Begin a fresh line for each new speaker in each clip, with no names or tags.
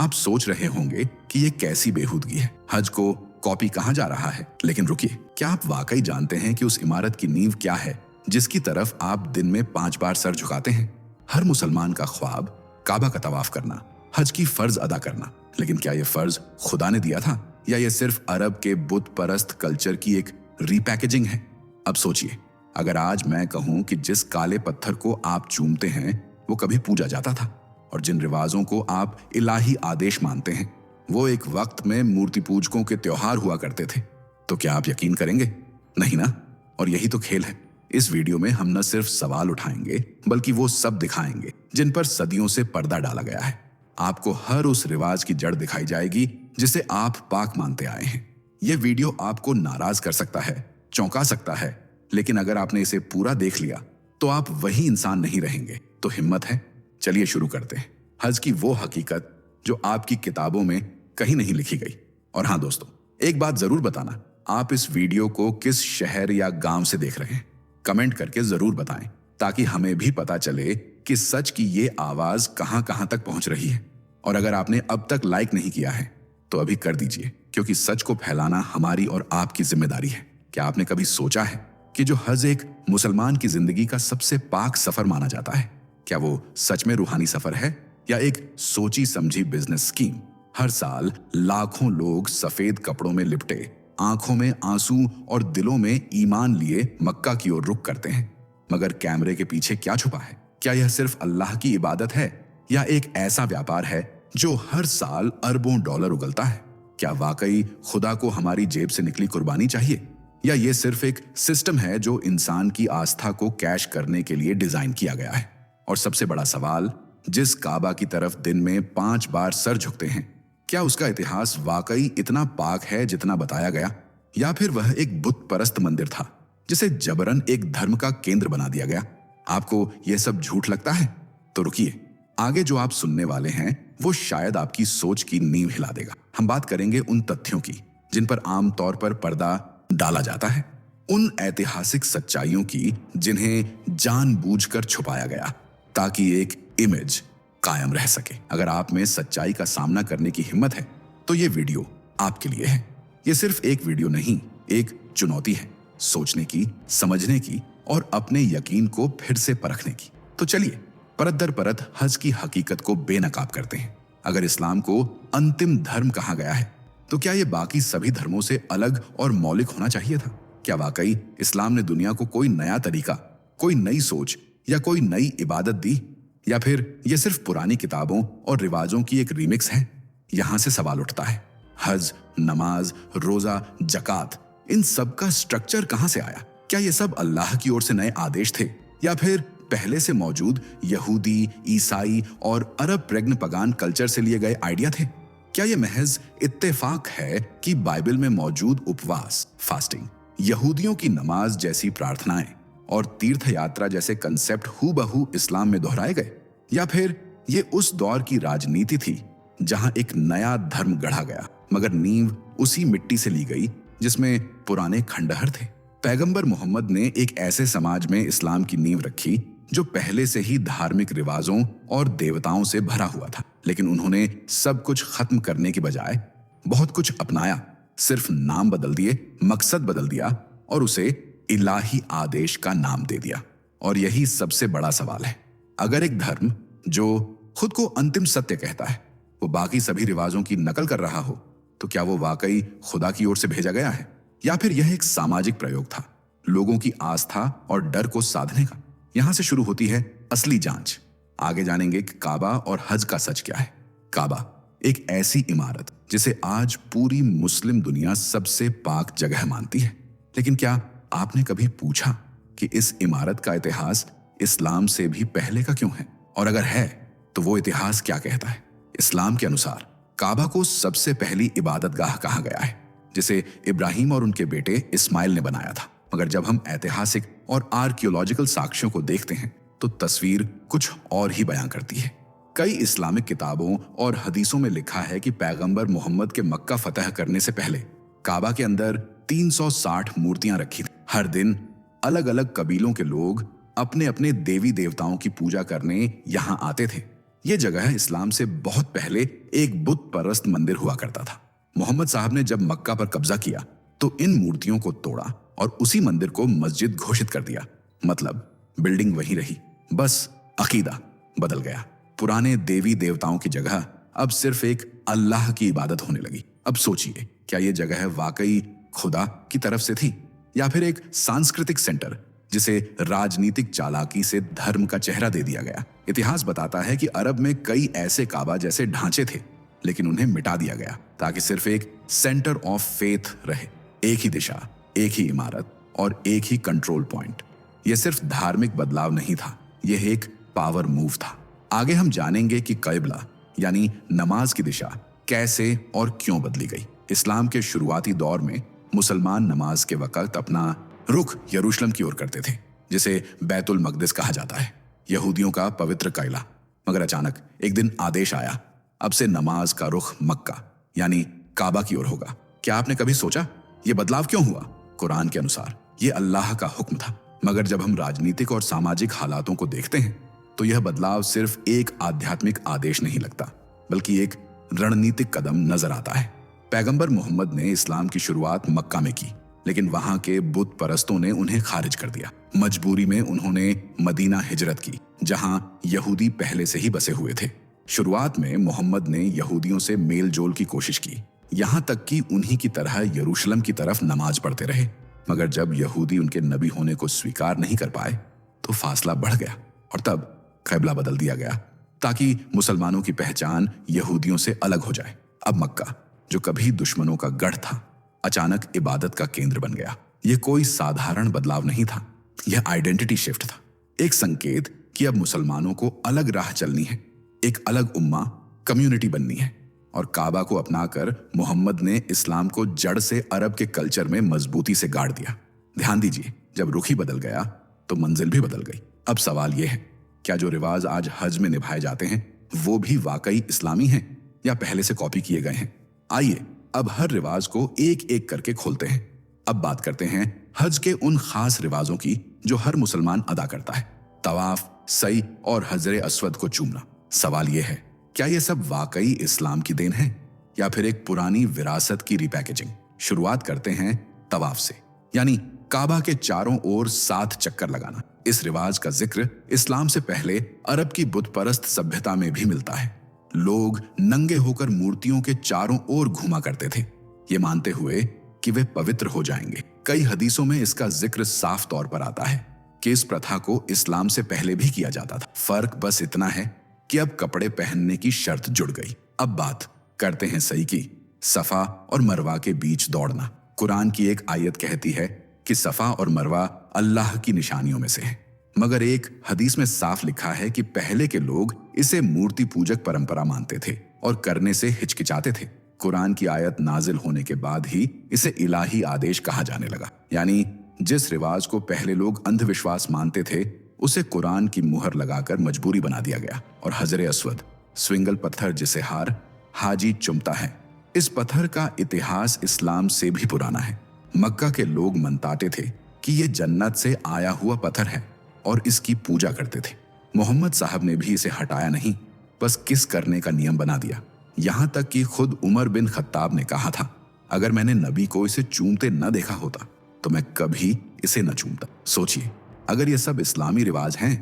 आप सोच रहे होंगे कि ये कैसी बेहूदगी है, हज को कॉपी कहाँ जा रहा है। लेकिन रुकिए, क्या आप वाकई जानते हैं कि उस इमारत की नींव क्या है जिसकी तरफ आप दिन में 5 बार सर झुकाते हैं? हर मुसलमान का ख्वाब काबा का तवाफ करना, हज की फर्ज अदा करना। लेकिन क्या यह फर्ज खुदा ने दिया था या यह सिर्फ अरब के बुत परस्त कल्चर की एक रीपैकेजिंग है? अब सोचिए, अगर आज मैं कहूं कि जिस काले पत्थर को आप चूमते हैं वो कभी पूजा जाता था और जिन रिवाजों को आप इलाही आदेश मानते हैं वो एक वक्त में मूर्ति पूजकों के त्योहार हुआ करते थे, तो क्या आप यकीन करेंगे? नहीं ना। और यही तो खेल है। इस वीडियो में हम न सिर्फ सवाल उठाएंगे बल्कि वो सब दिखाएंगे जिन पर सदियों से पर्दा डाला गया है। आपको हर उस रिवाज की जड़ दिखाई जाएगी जिसे आप पाक मानते आए हैं। यह वीडियो आपको नाराज कर सकता है, चौंका सकता है, लेकिन अगर आपने इसे पूरा देख लिया तो आप वही इंसान नहीं रहेंगे। तो हिम्मत है, चलिए शुरू करते हैं। हज की वो हकीकत जो आपकी किताबों में कहीं नहीं लिखी गई। और हाँ दोस्तों, एक बात जरूर बताना, आप इस वीडियो को किस शहर या गांव से देख रहे हैं? कमेंट करके जरूर बताएं ताकि हमें भी पता चले कि सच की ये आवाज कहां कहां तक पहुंच रही है। और अगर आपने अब तक लाइक नहीं किया है तो अभी कर दीजिए, क्योंकि सच को फैलाना हमारी और आपकी जिम्मेदारी है। क्या आपने कभी सोचा है कि जो हज एक मुसलमान की जिंदगी का सबसे पाक सफर माना जाता है, क्या वो सच में रूहानी सफर है या एक सोची समझी बिजनेस स्कीम? हर साल लाखों लोग सफेद कपड़ों में लिपटे, आंखों में आंसू और दिलों में ईमान लिए मक्का की ओर रुख करते हैं। मगर कैमरे के पीछे क्या छुपा है? क्या यह सिर्फ अल्लाह की इबादत है या एक ऐसा व्यापार है जो हर साल अरबों डॉलर उगलता है? क्या वाकई खुदा को हमारी जेब से निकली कुर्बानी चाहिए या यह सिर्फ एक सिस्टम है जो इंसान की आस्था को कैश करने के लिए डिजाइन किया गया है? और सबसे बड़ा सवाल, जिस काबा की तरफ दिन में 5 बार सर झुकते हैं, क्या उसका इतिहास वाकई इतना पाक है जितना बताया गया, या फिर वह एक बुत परस्त मंदिर था जिसे जबरन एक धर्म का केंद्र बना दिया गया? आपको यह सब झूठ लगता है? तो रुकिए, आगे जो आप सुनने वाले हैं वो शायद आपकी सोच की नींव हिला देगा। हम बात करेंगे उन तथ्यों की जिन पर आमतौर पर पर्दा डाला जाता है, उन ऐतिहासिक सच्चाइयों की जिन्हें जानबूझकर छुपाया गया ताकि एक इमेज कायम रह सके। अगर आप में सच्चाई का सामना करने की हिम्मत है तो ये वीडियो आपके लिए है। ये सिर्फ एक वीडियो नहीं, एक चुनौती है, सोचने की, समझने की और अपने यकीन को फिर से परखने की। तो चलिए परत दर परत हज की हकीकत को बेनकाब करते हैं। अगर इस्लाम को अंतिम धर्म कहा गया है तो क्या ये बाकी सभी धर्मों से अलग और मौलिक होना चाहिए था? क्या वाकई इस्लाम ने दुनिया को कोई नया तरीका, कोई नई सोच या कोई नई इबादत दी, या फिर ये सिर्फ पुरानी किताबों और रिवाजों की एक रीमिक्स है? यहां से सवाल उठता है, हज, नमाज, रोजा, जकात, इन सब का स्ट्रक्चर कहां से आया? क्या ये सब अल्लाह की ओर से नए आदेश थे या फिर पहले से मौजूद यहूदी, ईसाई और अरब प्रेग्न पगान कल्चर से लिए गए आइडिया थे? क्या यह महज इत्तेफाक है कि बाइबल में मौजूद उपवास, फास्टिंग, यहूदियों की नमाज जैसी प्रार्थनाएं और तीर्थ यात्रा जैसे कंसेप्ट हूबहू इस्लाम में दोहराए गए, या फिर ये उस दौर की राजनीति थी जहां एक नया धर्म गढ़ा गया मगर नींव उसी मिट्टी से ली गई जिसमें पुराने खंडहर थे? पैगंबर मोहम्मद ने एक ऐसे समाज में इस्लाम की नींव रखी जो पहले से ही धार्मिक रिवाजों और देवताओं से भरा हुआ था, लेकिन उन्होंने सब कुछ खत्म करने की बजाय बहुत कुछ अपनाया। सिर्फ नाम बदल दिए, मकसद बदल दिया और उसे इलाही आदेश का नाम दे दिया। और यही सबसे बड़ा सवाल है। अगर एक धर्म जो खुद को अंतिम सत्य कहता है वो बाकी सभी रिवाजों की नकल कर रहा हो, तो क्या वो वाकई खुदा की ओर से भेजा गया है या फिर यह एक सामाजिक प्रयोग था, लोगों की आस्था और डर को साधने का? यहां से शुरू होती है असली जांच। आगे जानेंगे कि काबा और हज का सच क्या है। काबा एक ऐसी इमारत जिसे आज पूरी मुस्लिम दुनिया सबसे पाक जगह मानती है, लेकिन क्या आपने कभी पूछा कि इस इमारत का इतिहास इस्लाम से भी पहले का क्यों है? और अगर है तो वो इतिहास क्या कहता है? इस्लाम के अनुसार काबा को सबसे पहली इबादतगाह कहा गया है जिसे इब्राहिम और उनके बेटे इस्माइल ने बनाया था। मगर जब हम ऐतिहासिक और आर्कियोलॉजिकल साक्ष्यों को देखते हैं तो तस्वीर कुछ और ही बयां करती है। कई इस्लामिक किताबों और हदीसों में लिखा है कि पैगंबर मोहम्मद के मक्का फतह करने से पहले काबा के अंदर 360 मूर्तियां रखी थी। हर दिन अलग अलग कबीलों के लोग अपने अपने देवी देवताओं की पूजा करने यहां आते थे। ये जगह इस्लाम से बहुत पहले एक बुत परस्त मंदिर हुआ करता था। मोहम्मद साहब ने जब मक्का पर कब्जा किया तो इन मूर्तियों को तोड़ा और उसी मंदिर को मस्जिद घोषित कर दिया। मतलब बिल्डिंग वही रही, बस अकीदा बदल गया। पुराने देवी देवताओं की जगह अब सिर्फ एक अल्लाह की इबादत होने लगी। अब सोचिए, क्या यह जगह वाकई खुदा की तरफ से थी या फिर एक सांस्कृतिक सेंटर जिसे राजनीतिक चालाकी से धर्म का चेहरा दे दिया गया? इतिहास बताता है कि अरब में कई ऐसे काबा जैसे ढांचे थे, लेकिन उन्हें मिटा दिया गया ताकि सिर्फ एक सेंटर ऑफ फेथ रहे। एक ही दिशा, एक ही इमारत और एक ही कंट्रोल पॉइंट। यह सिर्फ धार्मिक बदलाव नहीं था, यह एक पावर मूव था। आगे हम जानेंगे कि क़िबला यानी नमाज की दिशा कैसे और क्यों बदली गई। इस्लाम के शुरुआती दौर में मुसलमान नमाज के वक्त अपना रुख यरूशलेम की ओर करते थे, जिसे बैतुल मकदिस कहा जाता है, यहूदियों का पवित्र किला। मगर अचानक एक दिन आदेश आया, अब से नमाज का रुख मक्का यानी काबा की ओर होगा। क्या आपने कभी सोचा यह बदलाव क्यों हुआ? कुरान के अनुसार यह अल्लाह का हुक्म था। मगर जब हम राजनीतिक और सामाजिक हालातों को देखते हैं तो यह बदलाव सिर्फ एक आध्यात्मिक आदेश नहीं लगता, बल्कि एक रणनीतिक कदम नजर आता है। पैगंबर मोहम्मद ने इस्लाम की शुरुआत मक्का में की, लेकिन वहां के बुत परस्तों ने उन्हें खारिज कर दिया। मजबूरी में उन्होंने मदीना हिजरत की, जहां यहूदी पहले से ही बसे हुए थे। शुरुआत में मोहम्मद ने यहूदियों से मेल जोल की कोशिश की, यहां तक कि उन्हीं की तरह यरूशलेम की तरफ नमाज पढ़ते रहे। मगर जब यहूदी उनके नबी होने को स्वीकार नहीं कर पाए तो फासला बढ़ गया और तब क़िबला बदल दिया गया ताकि मुसलमानों की पहचान यहूदियों से अलग हो जाए। अब मक्का, जो कभी दुश्मनों का गढ़ था, अचानक इबादत का केंद्र बन गया। यह कोई साधारण बदलाव नहीं था, यह आइडेंटिटी शिफ्ट था। एक संकेत कि अब मुसलमानों को अलग राह चलनी है, एक अलग उम्मा कम्युनिटी बननी है। और काबा को अपनाकर मोहम्मद ने इस्लाम को जड़ से अरब के कल्चर में मजबूती से गाड़ दिया। ध्यान दीजिए, जब रुख ही बदल गया तो मंजिल भी बदल गई। अब सवाल यह है, क्या जो रिवाज आज हज में निभाए जाते हैं वो भी वाकई इस्लामी हैं या पहले से कॉपी किए गए हैं? आइए अब हर रिवाज को एक एक करके खोलते हैं। अब बात करते हैं हज के उन खास रिवाजों की जो हर मुसलमान अदा करता है। तवाफ, सई और हजरे अस्वद को चूमना। सवाल यह है, क्या यह सब वाकई इस्लाम की देन है या फिर एक पुरानी विरासत की रिपैकेजिंग? शुरुआत करते हैं तवाफ से, यानी काबा के चारों ओर 7 चक्कर लगाना। इस रिवाज का जिक्र इस्लाम से पहले अरब की बुत परस्त सभ्यता में भी मिलता है। लोग नंगे होकर मूर्तियों के चारों ओर घूमा करते थे, ये मानते हुए कि वे पवित्र हो जाएंगे। कई हदीसों में इसका जिक्र साफ तौर पर आता है कि इस प्रथा को इस्लाम से पहले भी किया जाता था। फर्क बस इतना है कि अब कपड़े पहनने की शर्त जुड़ गई। अब बात करते हैं सई की, सफा और मरवा के बीच दौड़ना। कुरान की एक आयत कहती है कि सफा और मरवा अल्लाह की निशानियों में से है, मगर एक हदीस में साफ लिखा है कि पहले के लोग इसे मूर्ति पूजक परंपरा मानते थे और करने से हिचकिचाते थे। कुरान की आयत नाजिल होने के बाद ही इसे इलाही आदेश कहा जाने लगा, यानी जिस रिवाज को पहले लोग अंधविश्वास मानते थे उसे कुरान की मुहर लगाकर मजबूरी बना दिया गया। और हजरे अस्वद, स्विंगल पत्थर जिसे हाजी चुमता है, इस पत्थर का इतिहास इस्लाम से भी पुराना है। मक्का के लोग मनताते थे कि यह जन्नत से आया हुआ पत्थर है और इसकी पूजा करते थे। मोहम्मद साहब ने भी इसे हटाया नहीं, बस किस करने का नियम बना दिया। यहां तक कि खुद उमर बिन खत्ताब ने कहा था, अगर मैंने नबी को इसे चूमते न देखा होता तो मैं कभी इसे न चूमता। सोचिए, अगर ये सब इस्लामी रिवाज हैं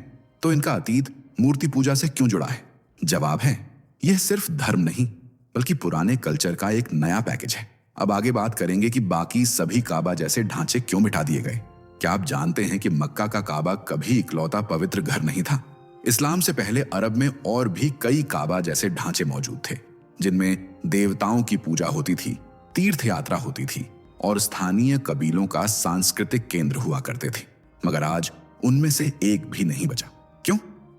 तो इनका अतीत मूर्ति पूजा से क्यों जुड़ा है? जवाब है, यह सिर्फ धर्म नहीं बल्कि पुराने कल्चर का एक नया पैकेज है। अब आगे बात करेंगे कि बाकी सभी काबा जैसे ढांचे क्यों मिटा दिए गए। क्या आप जानते हैं कि मक्का का काबा कभी इकलौता पवित्र घर नहीं था? इस्लाम से पहले अरब में और भी कई काबा जैसे ढांचे मौजूद थे, जिनमें देवताओं की पूजा होती थी, तीर्थ यात्रा होती थी और स्थानीय कबीलों का सांस्कृतिक केंद्र हुआ करते थे। मगर आज उनमें से एक भी नहीं बचा। क्यों?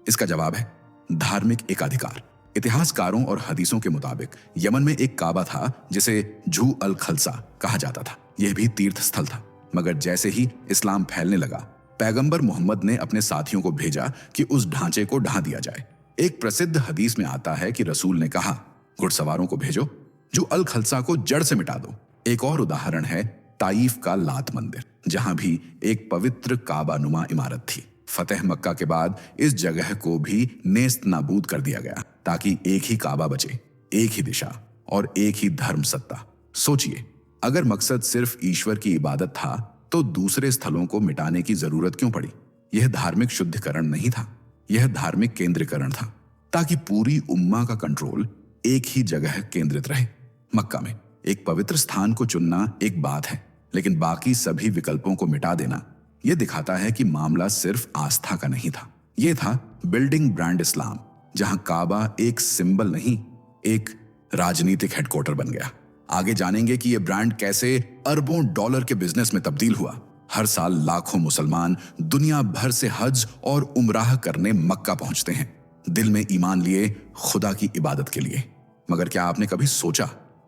इसका जवाब है धार्मिक एकाधिकार। इतिहासकारों और हदीसों के मुताबिक यमन में एक काबा था जिसे झू अल खलसा कहा जाता था। यह भी तीर्थ स्थल था, मगर जैसे ही इस्लाम फैलने लगा, पैगंबर मोहम्मद ने अपने साथियों को भेजा कि उस ढांचे को ढा दिया जाए। एक प्रसिद्ध हदीस में आता है कि रसूल ने कहा, घुड़सवारों को भेजो, जो अल खलसा को जड़ से मिटा दो। एक और उदाहरण है ताइफ का लात मंदिर, जहां भी एक पवित्र काबा नुमा इमारत थी। फतेह मक्का के बाद इस जगह को भी नेस्त नाबूद कर दिया गया। ताकि एक ही काबा बचे, एक ही दिशा और एक ही धर्म सत्ता। सोचिए, अगर मकसद सिर्फ ईश्वर की इबादत था तो दूसरे स्थलों को मिटाने की जरूरत क्यों पड़ी? यह धार्मिक शुद्धिकरण नहीं था, यह धार्मिक केंद्रीकरण था, ताकि पूरी उम्मा का कंट्रोल एक ही जगह केंद्रित रहे। मक्का में एक पवित्र स्थान को चुनना एक बात है, लेकिन बाकी सभी विकल्पों को मिटा देना यह दिखाता है कि मामला सिर्फ आस्था का नहीं था, यह था बिल्डिंग ब्रांड इस्लाम, जहां काबा एक सिंबल नहीं, एक राजनीतिक हेडक्वार्टर बन गया। आगे जानेंगे कि यह ब्रांड कैसे अरबों डॉलर के बिजनेस में तब्दील हुआ। हर साल लाखों मुसलमान दुनिया भर से हज और उमराह करने मक्का पहुंचते हैं, दिल में ईमान लिए, खुदा की इबादत के लिए। मगर क्या आपने कभी सोचा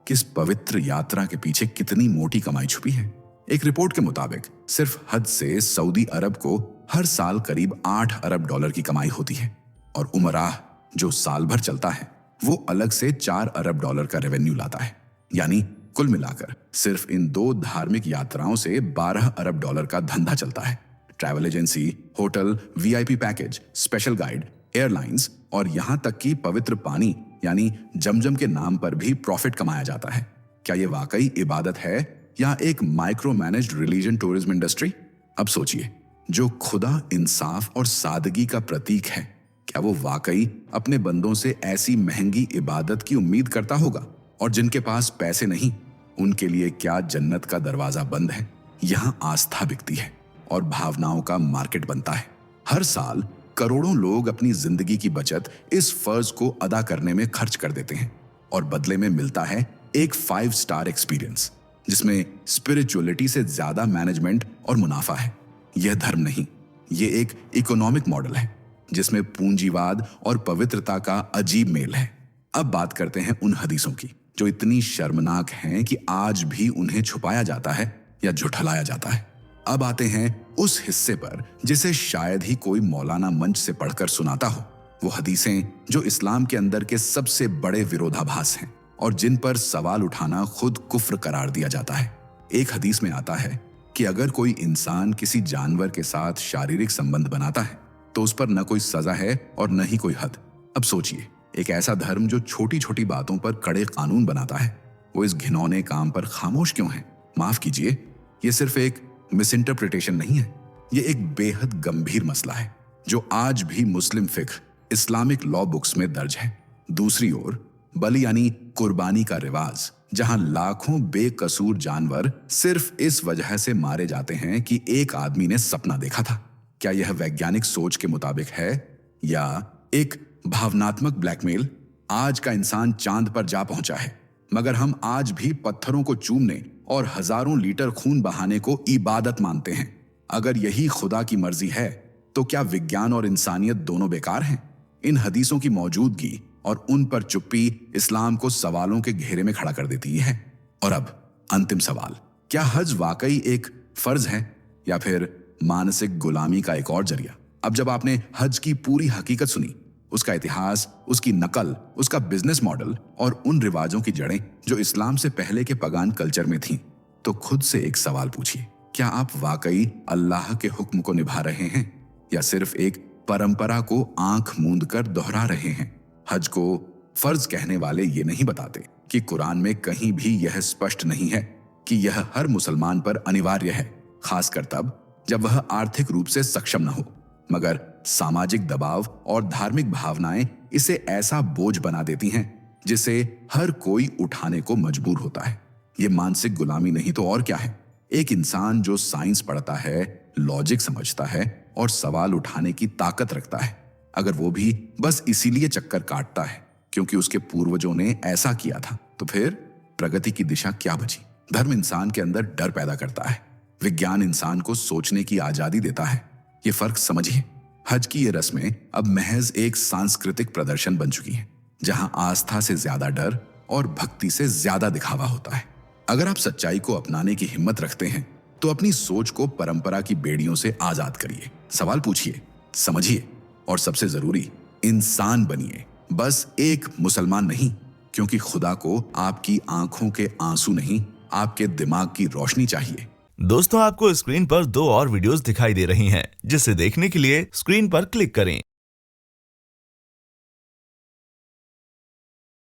कि इस पवित्र यात्रा के पीछे कितनी मोटी कमाई छुपी है? एक रिपोर्ट के मुताबिक सिर्फ हज से सऊदी अरब को हर साल करीब 8 अरब डॉलर की कमाई होती है, और उमराह जो साल भर चलता है वो अलग से 4 अरब डॉलर का रेवेन्यू लाता है। यानी कुल मिलाकर सिर्फ इन 2 धार्मिक यात्राओं से 12 अरब डॉलर का धंधा चलता है। Travel agency, hotel, VIP package, special guide, airlines और यहां तक कि पवित्र पानी यानी जमजम के नाम पर भी प्रॉफिट कमाया जाता है। क्या यह वाकई इबादत है या एक micro managed religion tourism industry? अब सोचिए, जो खुदा इंसाफ और सादगी का प्रतीक है, क्या वो वाकई अपने बंदों से ऐसी महंगी इबादत की उम्मीद करता होगा? और जिनके पास पैसे नहीं, उनके लिए क्या जन्नत का दरवाजा बंद है? यहां आस्था बिकती है और भावनाओं का मार्केट बनता है। हर साल करोड़ों लोग अपनी जिंदगी की बचत इस फर्ज को अदा करने में खर्च कर देते हैं, और बदले में मिलता है एक 5 स्टार एक्सपीरियंस जिसमें स्पिरिचुअलिटी से ज्यादा मैनेजमेंट और मुनाफा है। यह धर्म नहीं, यह एक इकोनॉमिक मॉडल है जिसमें पूंजीवाद और पवित्रता का अजीब मेल है। अब बात करते हैं उन हदीसों की जो इतनी शर्मनाक हैं कि आज भी उन्हें छुपाया जाता है या झुठलाया जाता है। अब आते हैं उस हिस्से पर जिसे शायद ही कोई मौलाना मंच से पढ़कर सुनाता हो। वो हदीसें जो इस्लाम के अंदर के सबसे बड़े विरोधाभास हैं और जिन पर सवाल उठाना खुद कुफ्र करार दिया जाता है। एक हदीस में आता है कि अगर कोई इंसान किसी जानवर के साथ शारीरिक संबंध बनाता है तो उस पर न कोई सजा है और न ही कोई हद। अब सोचिए, एक ऐसा धर्म जो छोटी छोटी बातों पर कड़े कानून बनाता है, वो इस घिनौने काम पर खामोश क्यों है? माफ कीजिए, ये सिर्फ एक मिसइंटरप्रिटेशन नहीं है, ये एक बेहद गंभीर मसला है जो आज भी मुस्लिम फिक्र, इस्लामिक लॉ बुक्स में दर्ज है। दूसरी ओर बलि यानी कुर्बानी का रिवाज, जहां लाखों बेकसूर जानवर सिर्फ इस वजह से मारे जाते हैं कि एक आदमी ने सपना देखा था। क्या यह वैज्ञानिक सोच के मुताबिक है या एक भावनात्मक ब्लैकमेल? आज का इंसान चांद पर जा पहुंचा है, मगर हम आज भी पत्थरों को चूमने और हजारों लीटर खून बहाने को इबादत मानते हैं। अगर यही खुदा की मर्जी है तो क्या विज्ञान और इंसानियत दोनों बेकार हैं? इन हदीसों की मौजूदगी और उन पर चुप्पी इस्लाम को सवालों के घेरे में खड़ा कर देती है। और अब अंतिम सवाल, क्या हज वाकई एक फर्ज है या फिर मानसिक गुलामी का एक और जरिया? अब जब आपने हज की पूरी हकीकत सुनी, उसका इतिहास, उसकी नकल, उसका बिजनेस मॉडल और उन रिवाजों की जड़ें जो इस्लाम से पहले के पगान कल्चर में थीं, तो खुद से एक सवाल पूछिए, क्या आप वाकई अल्लाह के हुक्म को निभा रहे हैं या सिर्फ एक परंपरा को आंख मूंद कर दोहरा रहे हैं? हज को फर्ज कहने वाले ये नहीं बताते कि कुरान में कहीं भी यह स्पष्ट नहीं है कि यह हर मुसलमान पर अनिवार्य है, खासकर तब जब वह आर्थिक रूप से सक्षम न हो, मगर सामाजिक दबाव और धार्मिक भावनाएं इसे ऐसा बोझ बना देती हैं जिसे हर कोई उठाने को मजबूर होता है। यह मानसिक गुलामी नहीं तो और क्या है? एक इंसान जो साइंस पढ़ता है, लॉजिक समझता है और सवाल उठाने की ताकत रखता है, अगर वो भी बस इसीलिए चक्कर काटता है क्योंकि उसके पूर्वजों ने ऐसा किया था, तो फिर प्रगति की दिशा क्या बची? धर्म इंसान के अंदर डर पैदा करता है, विज्ञान इंसान को सोचने की आजादी देता है। ये फर्क समझिए। हज की ये रस्में अब महज एक सांस्कृतिक प्रदर्शन बन चुकी हैं, जहां आस्था से ज्यादा डर और भक्ति से ज्यादा दिखावा होता है। अगर आप सच्चाई को अपनाने की हिम्मत रखते हैं तो अपनी सोच को परंपरा की बेड़ियों से आजाद करिए, सवाल पूछिए, समझिए और सबसे जरूरी, इंसान बनिए। बस एक मुसलमान नहीं, क्योंकि खुदा को आपकी आंखों के आंसू नहीं, आपके दिमाग की रोशनी चाहिए।
दोस्तों, आपको स्क्रीन पर 2 और वीडियोस दिखाई दे रही हैं, जिसे देखने के लिए स्क्रीन पर क्लिक करें।